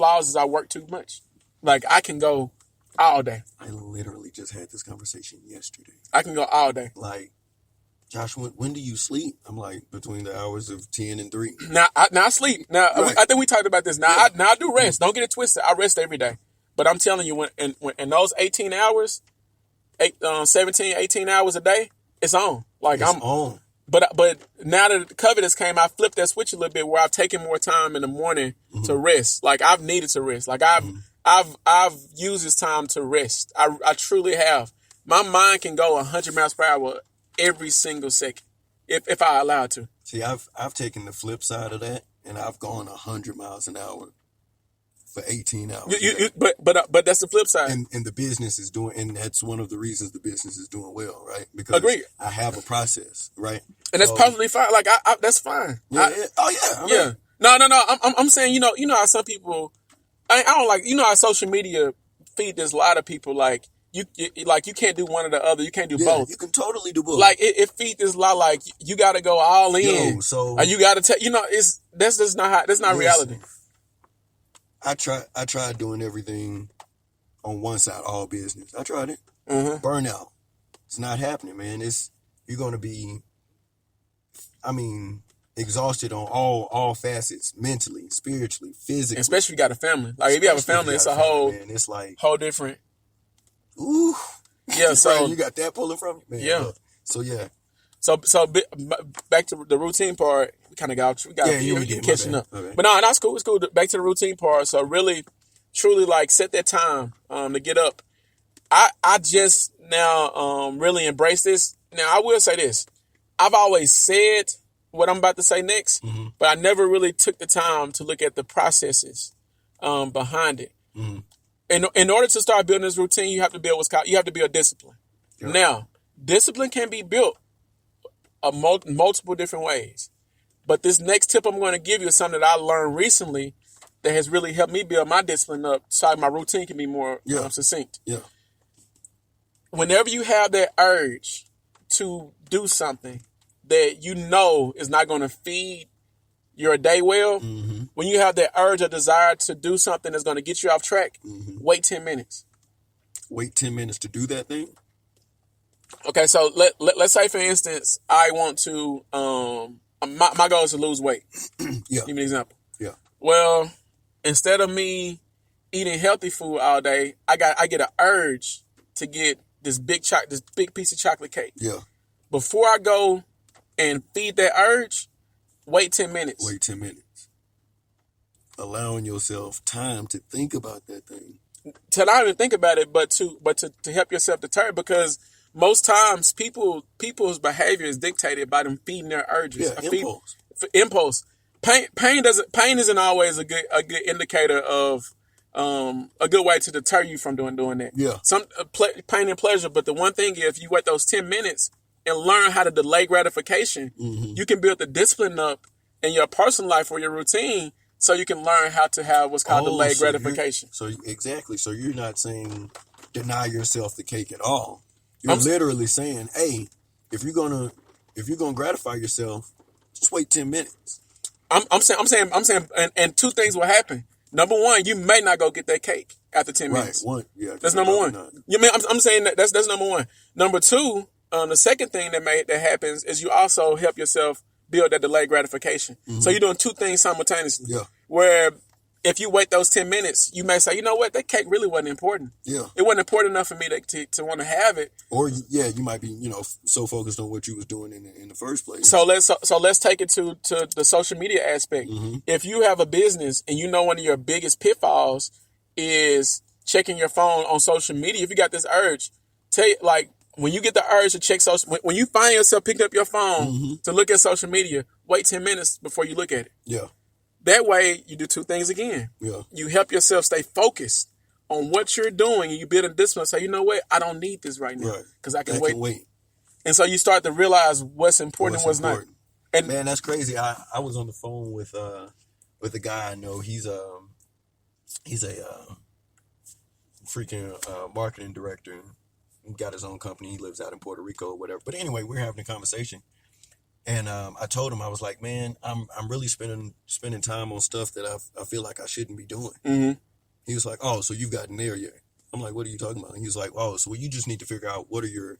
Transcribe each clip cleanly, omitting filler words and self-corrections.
flaws is I work too much. Like, I can go all day. I literally just had this conversation yesterday. I can go all day. Like, Josh, when do you sleep? I'm like, between the hours of 10 and 3. Now I sleep. Now, Right. I think we talked about this. Now, Yeah. I do rest. Don't get it twisted. I rest every day. But I'm telling you, when in those 18 hours, 17, 18 hours a day, it's on. Like, It's I'm on. But now that COVID has came, I flipped that switch a little bit where I've taken more time in the morning to rest. Like, I've needed to rest. Like, I've used this time to rest. I truly have. My mind can go 100 miles per hour every single second if I allow it to. See, I've taken the flip side of that, and I've gone 100 miles an hour for 18 hours. But that's the flip side. And the business is doing, and that's one of the reasons the business is doing well, right? Because Agreed. I have a process, right? And that's perfectly fine. Like, I that's fine. Yeah, yeah. Oh yeah, Yeah. No. I'm saying, you know how some people, I don't like, you know how social media feed this a lot of people like you can't do one or the other. You can't do both. You can totally do both. Like, it feed this lot like you got to go all in. Yo, so or you got to take. You know, that's just not how. That's not reality. I tried doing everything on one side, all business. I tried it. Mm-hmm. Burnout. It's not happening, man. You're gonna be, exhausted on all facets, mentally, spiritually, physically. Especially if you got a family. Like, if you have a family, it's a whole, man. It's like whole different. Ooh. Yeah. So you got that pulling from you, man. Yeah. Look. So yeah. So back to the routine part. We kind of we catching up. Okay. But no, that's cool. It's cool. Back to the routine part. So really, truly, like, set that time to get up. I just now really embrace this. Now, I will say this. I've always said what I'm about to say next, but I never really took the time to look at the processes behind it. In order to start building this routine, you have to build discipline. Yeah. Now, discipline can be built multiple different ways. But this next tip I'm going to give you is something that I learned recently that has really helped me build my discipline up so my routine can be more succinct. Yeah. Whenever you have that urge to do something that you know is not going to feed your day well, when you have that urge or desire to do something that's going to get you off track, wait 10 minutes. Wait 10 minutes to do that thing? Okay, so let's say, for instance, I want to, my goal is to lose weight. Yeah. Give me an example. Yeah. Well, instead of me eating healthy food all day, I get an urge to get this big piece of chocolate cake. Yeah. Before I go and feed that urge, wait 10 minutes. Wait 10 minutes. Allowing yourself time to think about that thing. To not even think about it, but to help yourself deter, because most times people's behavior is dictated by them feeding their urges. Yeah, impulse. Impulse. Pain isn't always a good indicator of a good way to deter you from doing that. Yeah. Some pain and pleasure, but the one thing, if you wait those 10 minutes and learn how to delay gratification, you can build the discipline up in your personal life or your routine, so you can learn how to have what's called delayed gratification. Exactly. So you're not saying deny yourself the cake at all. You're literally saying, hey, if you're gonna gratify yourself, just wait 10 minutes. I'm saying, and two things will happen. Number one, you may not go get that cake after 10 minutes. Right. That's number one. I'm saying that's number one. Number two, the second thing that happens is you also help yourself build that delayed gratification. So you're doing two things simultaneously. Yeah. Where if you wait those 10 minutes, you may say, you know what, that cake really wasn't important. Yeah. It wasn't important enough for me to want to have it. Or you might be, so focused on what you was doing in the first place. So let's take it to the social media aspect. If you have a business and you know one of your biggest pitfalls is checking your phone on social media, if you got this urge, when you get the urge to check when you find yourself picking up your phone to look at social media, wait 10 minutes before you look at it. Yeah. That way, you do two things again. Yeah. You help yourself stay focused on what you're doing, and you build a discipline. Say, you know what? I don't need this right now because I can wait. And so you start to realize what's important and what's not. And man, that's crazy. I was on the phone with a guy I know. He's a freaking marketing director. He got his own company. He lives out in Puerto Rico or whatever. But anyway, we're having a conversation. And I told him, I was like, man, I'm really spending time on stuff that I feel like I shouldn't be doing. Mm-hmm. He was like, oh, so you've gotten there yet? I'm like, what are you talking about? And he was like, oh, so you just need to figure out what are your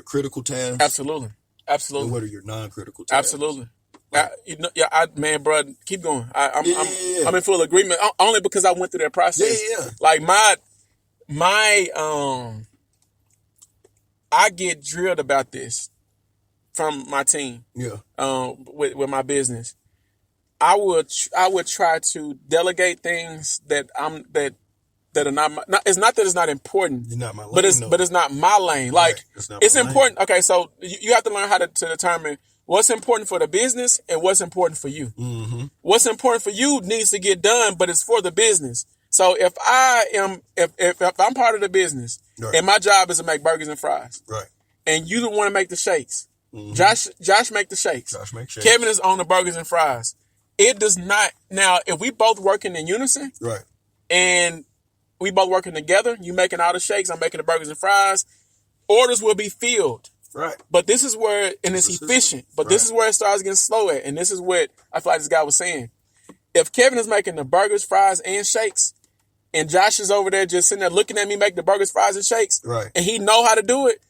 critical tasks. Absolutely. And what are your non-critical tasks. Absolutely. Right. Man, bro, keep going. I'm Yeah. in full agreement only because I went through that process. Yeah. Like my I get drilled about this from my team. Yeah. With my business, I would try to delegate things that are not it's not that it's not important. You're not my lane, but it's not my lane. Like Right. it's important. Okay, so you have to learn how to determine what's important for the business and what's important for you. Mm-hmm. What's important for you needs to get done, but it's for the business. So if I'm part of the business Right. and my job is to make burgers and fries, Right. and you don't want to make the shakes, Mm-hmm. Josh make the shakes. Josh make shakes. Kevin is on the burgers and fries. It does not now. If we both working in unison Right. and we both working together, you making all the shakes, I'm making the burgers and fries, orders will be filled. Right. But this is where, and it's It's a efficient, system. but this Right. is where it starts getting slow at. And this is what I feel like this guy was saying. If Kevin is making the burgers, fries, and shakes, and Josh is over there just sitting there looking at me make the burgers, fries, and shakes, Right. and he know how to do it,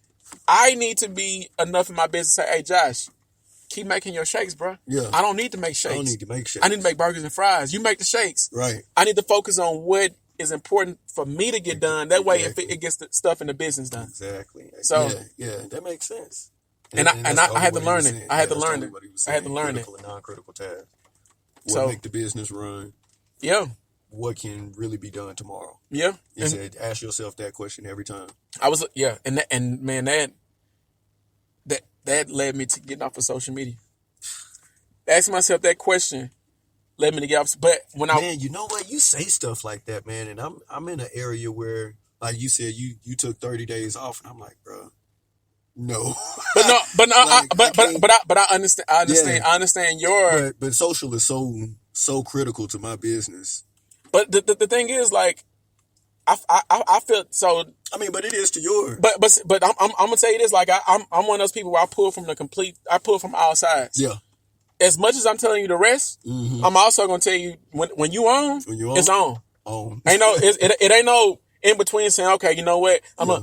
I need to be enough in my business to say, hey, Josh, keep making your shakes, bro. Yeah. I don't need to make shakes. I don't need to make shakes. I need to make burgers and fries. You make the shakes. Right. I need to focus on what is important for me to get done. That way, Exactly. if it gets the stuff in the business done. Exactly. So- yeah, that makes sense. And I had to learn it. I had to learn it. I had to learn it. Critical and non-critical tasks. What So- make the business run? Yeah. What can really be done tomorrow? Yeah. You And said ask yourself that question every time. I was, and man, that led me to getting off of social media. Asking myself that question led me to get off. But when Man, you know what? You say stuff like that, man, and I'm in an area where, like you said, you took 30 days off, and I'm like, bro, no. but I understand. Yeah. I understand your. but social is so critical to my business. But the thing is, like, I feel so. I mean, but it is to yours. But I'm gonna tell you this. Like, I'm one of those people where I pull from all sides. Yeah. As much as I'm telling you the rest, Mm-hmm. I'm also gonna tell you when you on, it's on. Ain't no it ain't no in between saying, okay, you know what?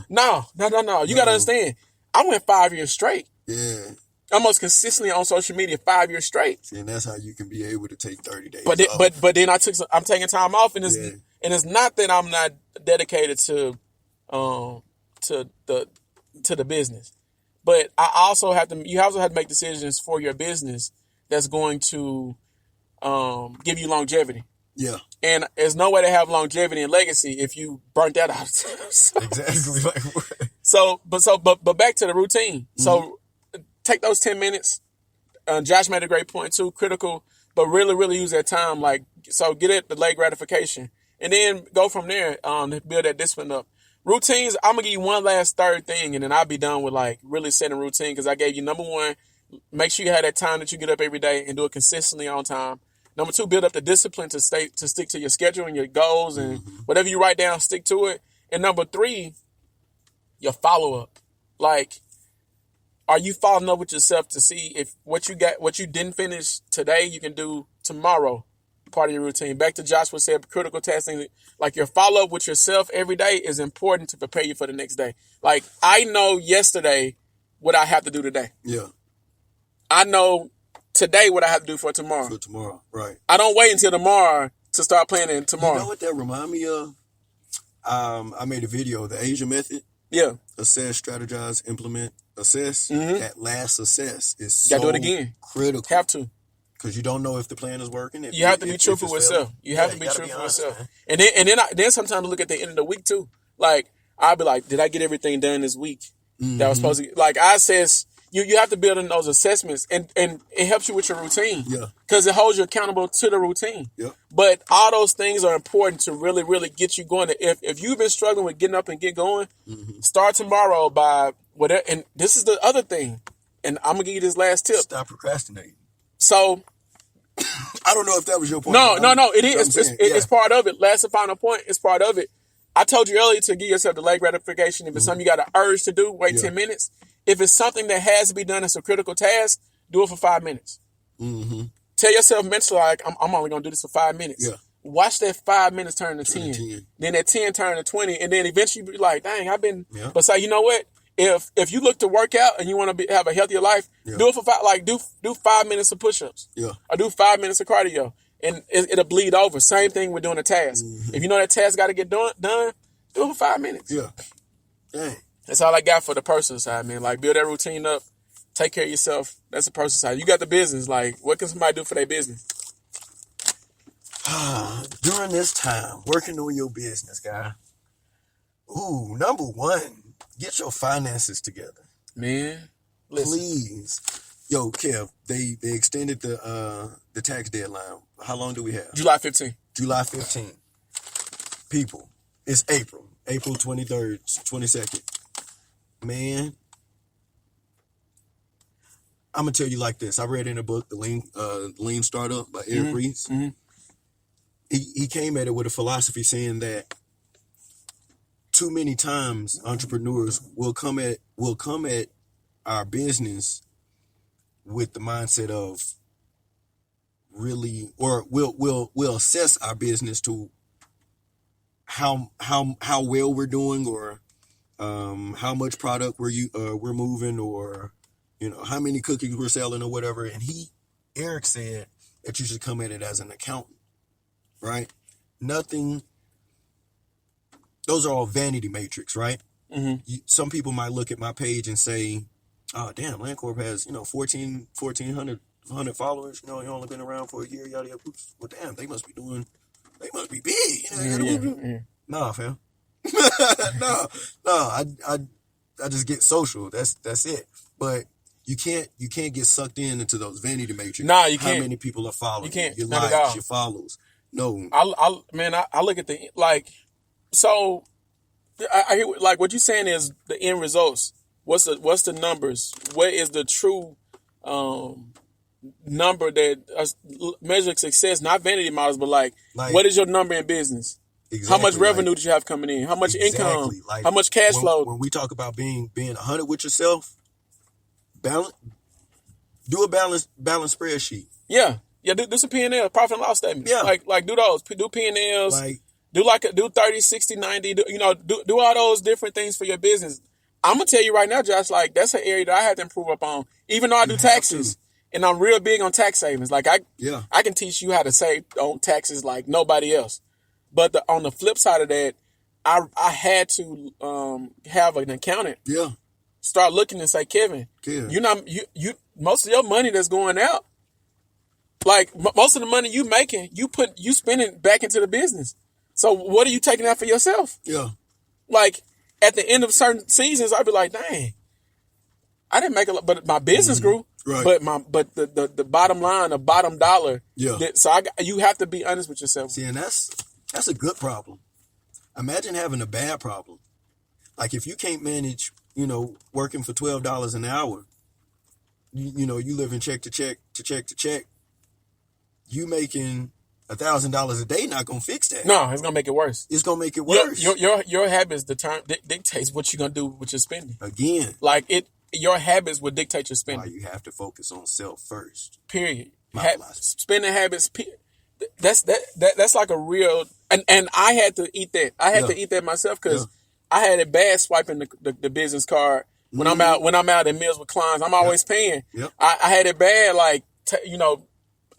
No. You gotta understand. I went 5 years straight, Yeah. almost consistently on social media, 5 years straight. See, and that's how you can be able to take 30 days But off. but then I'm taking time off, and Yeah. it's not that I'm not dedicated to the business, but you also have to make decisions for your business that's going to give you longevity. Yeah. And there's no way to have longevity and legacy if you burnt that out. Exactly. But back to the routine. So take those 10 minutes. Josh made a great point too, critical, but really, really use that time. Like, so get it, delayed gratification, and then go from there to build that discipline up. Routines, I'm going to give you one last third thing, and then I'll be done with like really setting routine, because I gave you number one, make sure you have that time that you get up every day and do it consistently on time. Number two, build up the discipline to stick to your schedule and your goals, and whatever you write down, stick to it. And number three, your follow-up. Like, are you following up with yourself to see if what you didn't finish today, you can do tomorrow, part of your routine? Back to Josh would say, critical testing, like your follow-up with yourself every day is important to prepare you for the next day. Like, I know yesterday what I have to do today. Yeah. I know today what I have to do for tomorrow. For tomorrow. Right. I don't wait until tomorrow to start planning tomorrow. You know what that remind me of? I made a video, the Asia method. Yeah. Assess, strategize, implement, assess. That last assess is so Gotta do it again. critical. Have to. Because you don't know if the plan is working. You have to be truthful with yourself. You have to be truthful with yourself. And then sometimes I look at the end of the week too. Like, I'll be like, did I get everything done this week that was supposed to? Like, I assess. You have to build in those assessments, and it helps you with your routine. Yeah. Because it holds you accountable to the routine. Yeah. But all those things are important to really, really get you going. If you've been struggling with getting up and get going, start tomorrow by whatever. And this is the other thing, and I'm gonna give you this last tip. Stop procrastinating. So I don't know if that was your point. no, it is. I'm saying, It's part of it. Last and final point. It's part of it. I told you earlier to give yourself delayed gratification. If it's something you got an urge to do, wait 10 minutes. If it's something that has to be done, it's a critical task, do it for 5 minutes. Mm-hmm. Tell yourself mentally, like, I'm only going to do this for 5 minutes. Yeah. Watch that 5 minutes turn to 10. 10. Then that 10 turn to 20. And then eventually you be like, dang, I've been. Yeah. But say, you know what? If you look to work out and you want to have a healthier life, do it for 5. Like, do 5 minutes of push-ups. Yeah. Or do 5 minutes of cardio. And it'll bleed over. Same thing with doing a task. Mm-hmm. If you know that task got to get done, do it for 5 minutes. Yeah. Dang. That's all I got for the personal side, man. Like, build that routine up. Take care of yourself. That's the personal side. You got the business. Like, what can somebody do for their business? During this time, working on your business, guy. Ooh, number one, get your finances together. Man, listen. Please. Yo, Kev, they extended the tax deadline. How long do we have? July 15th. July 15th. People, it's April 23rd, 22nd. Man, I'm going to tell you like this. I read in a book, The Lean Startup by Eric Ries. Mm-hmm. He came at it with a philosophy saying that too many times entrepreneurs will come at our business with the mindset of really, or we'll assess our business to how well we're doing, or how much product we're moving, or how many cookies we're selling or whatever. And Eric said that you should come at it as an accountant, right? Nothing. Those are all vanity metrics, right? Mm-hmm. Some people might look at my page and say, "Oh, damn, LandCorp has 1,400 followers. You only been around for a year, yada yada." Well, damn, they must be big. Yeah. Nah, fam. no. I just get social. That's it. But you can't get sucked into those vanity matrix. Nah, you can't. How many people are following You can't. your Not at likes, all. your follows? No. I look at so I hear, like, what you're saying is the end results. What's the numbers? What is the true number that measures success? Not vanity models, but like what is your number in business? Exactly, how much revenue did you have coming in? How much income? Like, how much cash flow? When we talk about being 100 with yourself, do a balance spreadsheet. Yeah. Do some P&L, profit and loss statements. Yeah. Like do those. Do P&Ls. Like, do 30, 60, 90. Do all those different things for your business. I'm gonna tell you right now, Josh. Like, that's an area that I have to improve upon. Even though I do taxes, and I'm real big on tax savings. Like, I can teach you how to save on taxes like nobody else. But on the flip side of that, I had to have an accountant. Yeah. Start looking and say, Kevin, you most of your money that's going out, like most of the money you making, you spending back into the business. So what are you taking out for yourself? Yeah. Like, at the end of certain seasons, I'd be like, dang, I didn't make a lot, but my business grew. Right. But the bottom line, the bottom dollar. Yeah. So you have to be honest with yourself. See, and that's a good problem. Imagine having a bad problem. Like, if you can't manage, working for $12 an hour, you living check to check to check to check, you making $1,000 a day not gonna fix that. No, it's gonna make it worse. It's gonna make it worse. Your habits dictates what you're gonna do with your spending. Again, like your habits will dictate your spending. Why you have to focus on self first. Period. Spending habits. That's like a real. And I had to eat that. I had to eat that myself because I had it bad swiping the business card when I'm out at meals with clients. I'm always paying. Yep. I had it bad. Like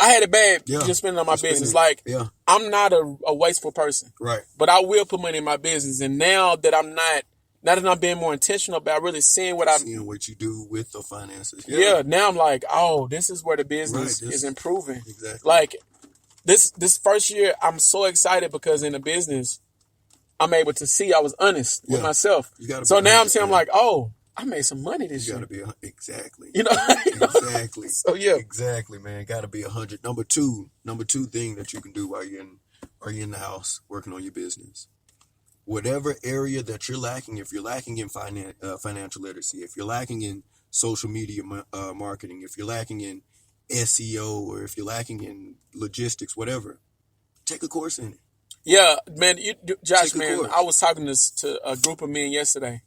I had it bad just spending on my business. Like, I'm not a wasteful person. Right. But I will put money in my business. And now that I'm being more intentional about really seeing what you do with the finances. Yeah. Now I'm like, oh, this is where the business is improving. Exactly. Like, this first year, I'm so excited because in the business, I'm able to see I was honest with myself. So now I'm saying, I'm like, oh, I made some money this year. You gotta be exactly. Exactly. So yeah. Exactly, man. Gotta be 100. Number two thing that you can do while you're in the house working on your business. Whatever area that you're lacking, if you're lacking in financial literacy, if you're lacking in social media marketing, if you're lacking in SEO, or if you're lacking in logistics, whatever, take a course in it. Yeah, man. Josh, man, I was talking to a group of men yesterday.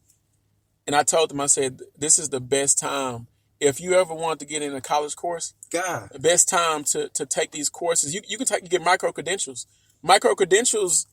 And I told them, I said, this is the best time if you ever want to get in a college course, God, the best time to take these courses, you can get micro credentials. Micro credentials